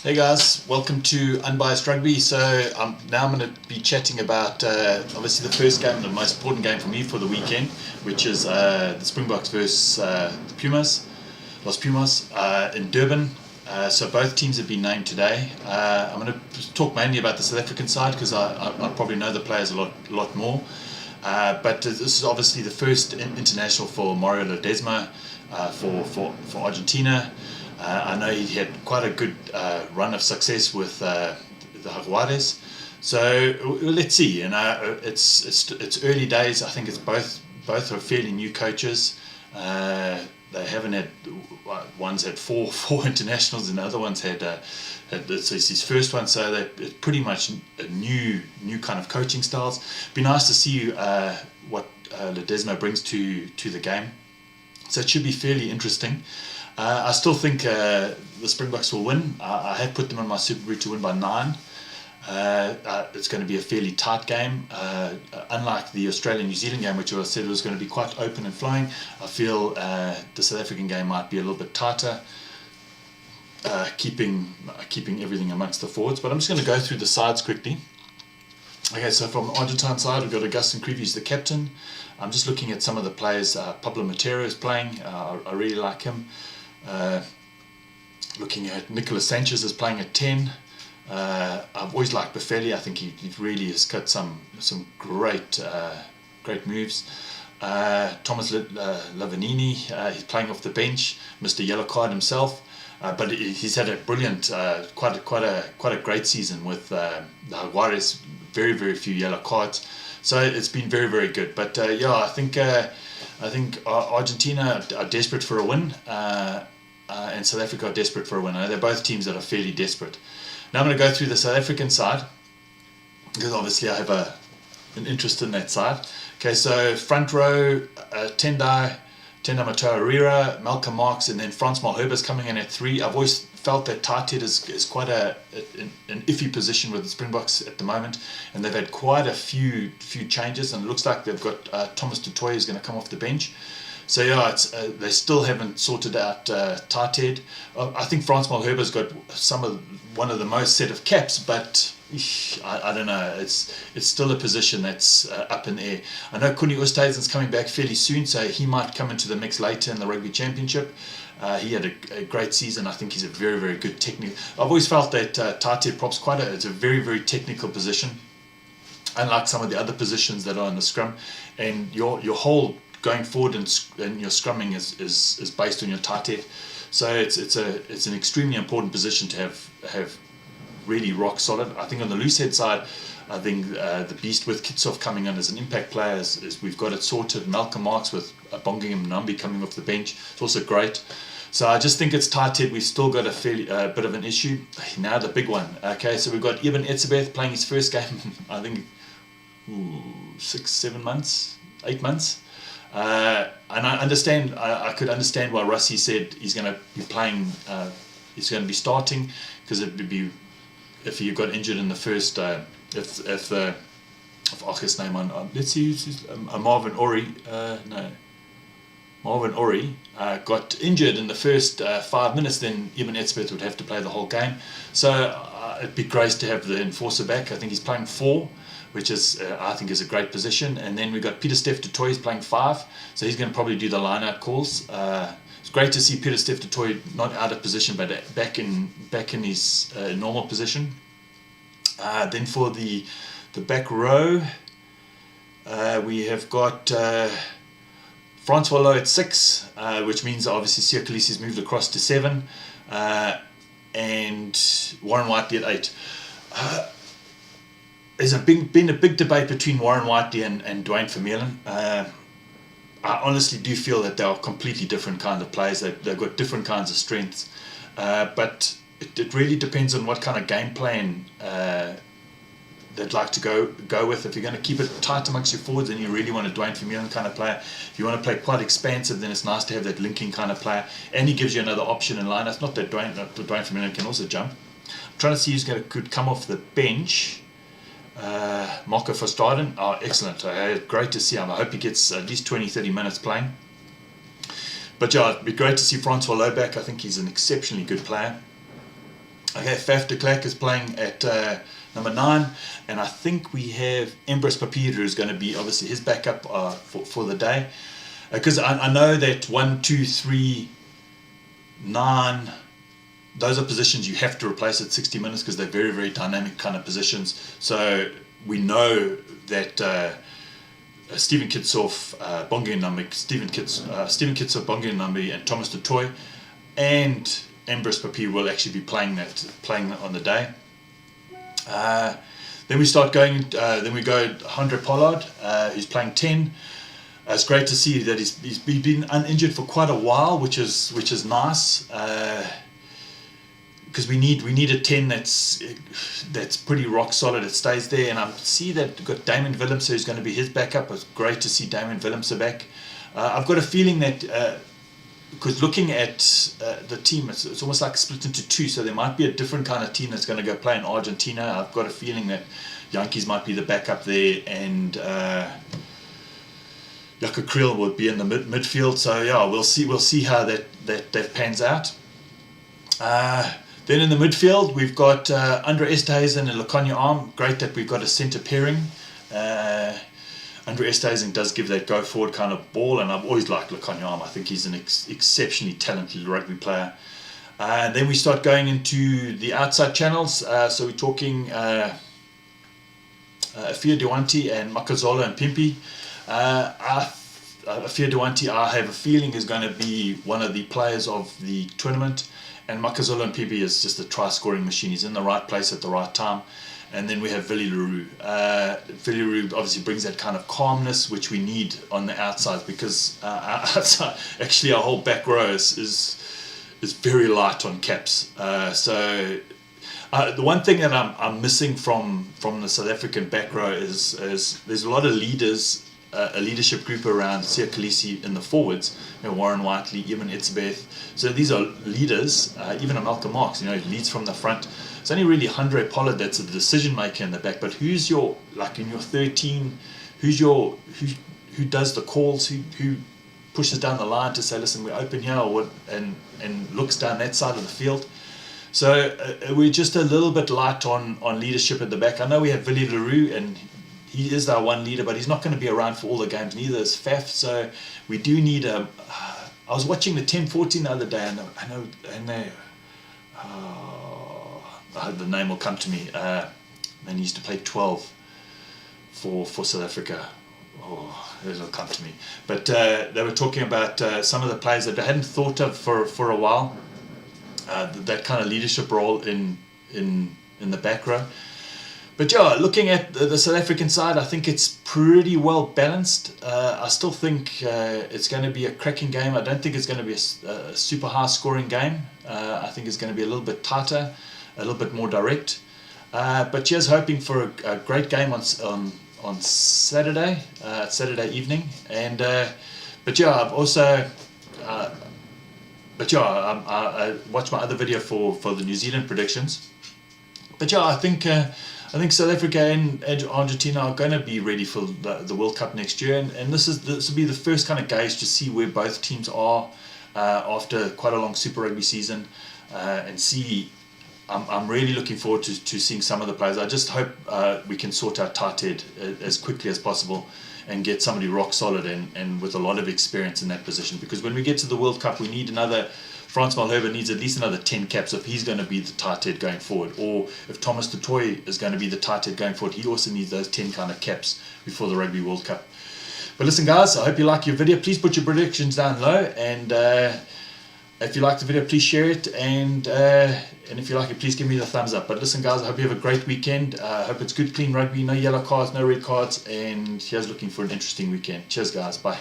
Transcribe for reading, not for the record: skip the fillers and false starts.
Hey guys, welcome to Unbiased Rugby. So now I'm going to be chatting about obviously the first game, the most important game for me for the weekend, which is the Springboks versus the Pumas, Los Pumas in Durban. So both teams have been named today. I'm going to talk mainly about the South African side because I probably know the players a lot more. But this is obviously the first international for Mario Ledesma for Argentina. I know he had quite a good run of success with the Jaguares. So let's see. It's early days. I think it's both are fairly new coaches. They haven't had, one's had four internationals and the other one's had it's his first one, so they're pretty much a new kind of coaching styles. Be nice to see what Ledesma brings to the game. So it should be fairly interesting. I still think the Springboks will win. I have put them on my Super Brew to win by 9. It's going to be a fairly tight game. Unlike the Australia-New Zealand game, which I said was going to be quite open and flowing, I feel the South African game might be a little bit tighter, keeping everything amongst the forwards. But I'm just going to go through the sides quickly. Okay, so from the Argentine side, we've got Augustin Creevy, the captain. I'm just looking at some of the players. Pablo Matera is playing. I really like him. Looking at Nicolas Sanchez is playing at 10. I've always liked Buffelli. I think he really has cut some great moves. Thomas Lavanini, he's playing off the bench. Mr. Yellow Card himself. But he's had a brilliant, quite a great season with the Jaguares. Very few yellow cards. So it's been very good. But I think Argentina are desperate for a win, and South Africa are desperate for a win. They're both teams that are fairly desperate. Now I'm going to go through the South African side because obviously I have an interest in that side. Okay, so front row, Tendai Mataurira, Malcolm Marx, and then Frans Malherbe is coming in at 3. I've always felt that tight head is quite an iffy position with the Springboks at the moment, and they've had quite a few changes, and it looks like they've got Thomas du Toit who's going to come off the bench. So they still haven't sorted out tight head. I think Frans Malherbe's got one of the most set of caps, but I don't know. It's still a position that's up in the air. I know Kuni Oosthuizen's coming back fairly soon, so he might come into the mix later in the Rugby Championship. He had a great season. I think he's a very good technical. I've always felt that tight head prop's it's a very technical position, unlike some of the other positions that are in the scrum. And your whole going forward and your scrumming is based on your tight head. So it's an extremely important position to have really rock solid. I think on the loose head side, I think the beast with Kitsov coming in as an impact player is we've got it sorted. Malcolm Marx with Bongingham Nambi coming off the bench, it's also great. So I just think it's tight head. We've still got a bit of an issue. Now the big one. Okay, so we've got Eben Etzebeth playing his first game, I think 6, 7 months, 8 months. And I could understand why Russie said he's going to be playing, he's going to be starting, because it would be if he got injured in the first, if his name on let's see who's Marvin Ori, Marvin Ori got injured in the first 5 minutes, then Eben Etzebeth would have to play the whole game. So it'd be great to have the enforcer back. I think he's playing 4, which is I think is a great position. And then we've got Pieter-Steph du Toit playing 5, so he's going to probably do the line-out calls. It's great to see Pieter-Steph du Toit not out of position, but back in his normal position. Then for the back row, we have got Francois Lowe at 6, which means obviously Siya Kolisi's moved across to 7, and Warren Whiteley at 8. There's been a big debate between Warren Whiteley and Dwayne Vermeulen. I honestly do feel that they are completely different kinds of players. They've got different kinds of strengths, but it really depends on what kind of game plan they'd like to go with. If you're going to keep it tight amongst your forwards and you really want a Dwayne Vermeulen kind of player, if you want to play quite expansive, then it's nice to have that linking kind of player, and he gives you another option in line. It's not that Dwayne Vermeulen can also jump. I'm trying to see who's could come off the bench. Marco Verstaden, excellent. Great to see him. I hope he gets at least 20-30 minutes playing. But yeah, it'd be great to see Francois Lowe back. I think he's an exceptionally good player. Okay, Faf de Klerk is playing at number 9, and I think we have Empress Papir, who's going to be obviously his backup for the day. Because I know that 1, 2, 3, 9, those are positions you have to replace at 60 minutes because they're very, very dynamic kind of positions. So we know that Stephen Kitsoff, Stephen Kitsoff, Bongi and Thomas du Toit and Empress Papir will actually be playing on the day. Then we start going. Then we go Andre Pollard, who's playing 10. It's great to see that he's been uninjured for quite a while, which is nice. Because we need a 10 that's pretty rock solid. It stays there, and I see that we've got Damon Willemse who's going to be his backup. It's great to see Damon Willemse back. I've got a feeling that because looking at the team, it's almost like split into two. So there might be a different kind of team that's going to go play in Argentina. I've got a feeling that Yankees might be the backup there, and Jaka Kriel would be in the midfield. So yeah, we'll see how that pans out. Then in the midfield, we've got Andre Esterhuizen and Laconia Arm. Great that we've got a centre pairing. Andre Esterhuizen does give that go-forward kind of ball, and I've always liked Laconia Arm. I think he's an exceptionally talented rugby player. Then we start going into the outside channels. So we're talking Afia Dewanti and Makazola and Pimpi. Afia Dewanti, I have a feeling, is going to be one of the players of the tournament. And Makazola and Pipi is just a try-scoring machine. He's in the right place at the right time. And then we have Willie Leroux. Willie Leroux obviously brings that kind of calmness which we need on the outside, because outside, actually our whole back row is very light on caps. So the one thing that I'm missing from the South African back row is there's a lot of leaders. A leadership group around Sia Khaleesi in the forwards, Warren Whiteley, even Itzbeth. So these are leaders, even a Malcolm Marks, leads from the front. It's only really Andre Pollard that's a decision maker in the back. But who's your, like in your 13, who does the calls, who pushes down the line to say, listen, we're open here, or what, and looks down that side of the field. So we're just a little bit light on leadership at the back. I know we have Willie Leroux, and he is our one leader, but he's not going to be around for all the games. Neither is Faf. So we do need a. I was watching the 10-14 the other day, and the name will come to me. Man used to play 12 for South Africa. Oh, it'll come to me. But they were talking about some of the players that I hadn't thought of for a while. That kind of leadership role in the back row. But yeah, looking at the South African side, I think it's pretty well balanced. I still think it's going to be a cracking game. I don't think it's going to be a super high scoring game. I think it's going to be a little bit tighter, a little bit more direct. But here's hoping for a great game on Saturday, Saturday evening. And but yeah, I've also I watched my other video for the New Zealand predictions. But yeah, I think South Africa and Argentina are going to be ready for the World Cup next year, and this will be the first kind of gauge to see where both teams are after quite a long Super Rugby season, and see. I'm really looking forward to seeing some of the players. I just hope we can sort out Tated as quickly as possible and get somebody rock solid and with a lot of experience in that position, because when we get to the World Cup, we need another. Frans Malherbe needs at least another 10 caps if he's going to be the tight head going forward, or if Thomas du Toit is going to be the tight head going forward, he also needs those 10 kind of caps before the Rugby World Cup. But listen guys, I hope you like your video. Please put your predictions down low, and if you like the video, please share it, and if you like it, please give me the thumbs up. But listen guys, I hope you have a great weekend. I hope it's good, clean rugby, no yellow cards, no red cards, and here's looking for an interesting weekend. Cheers guys, bye.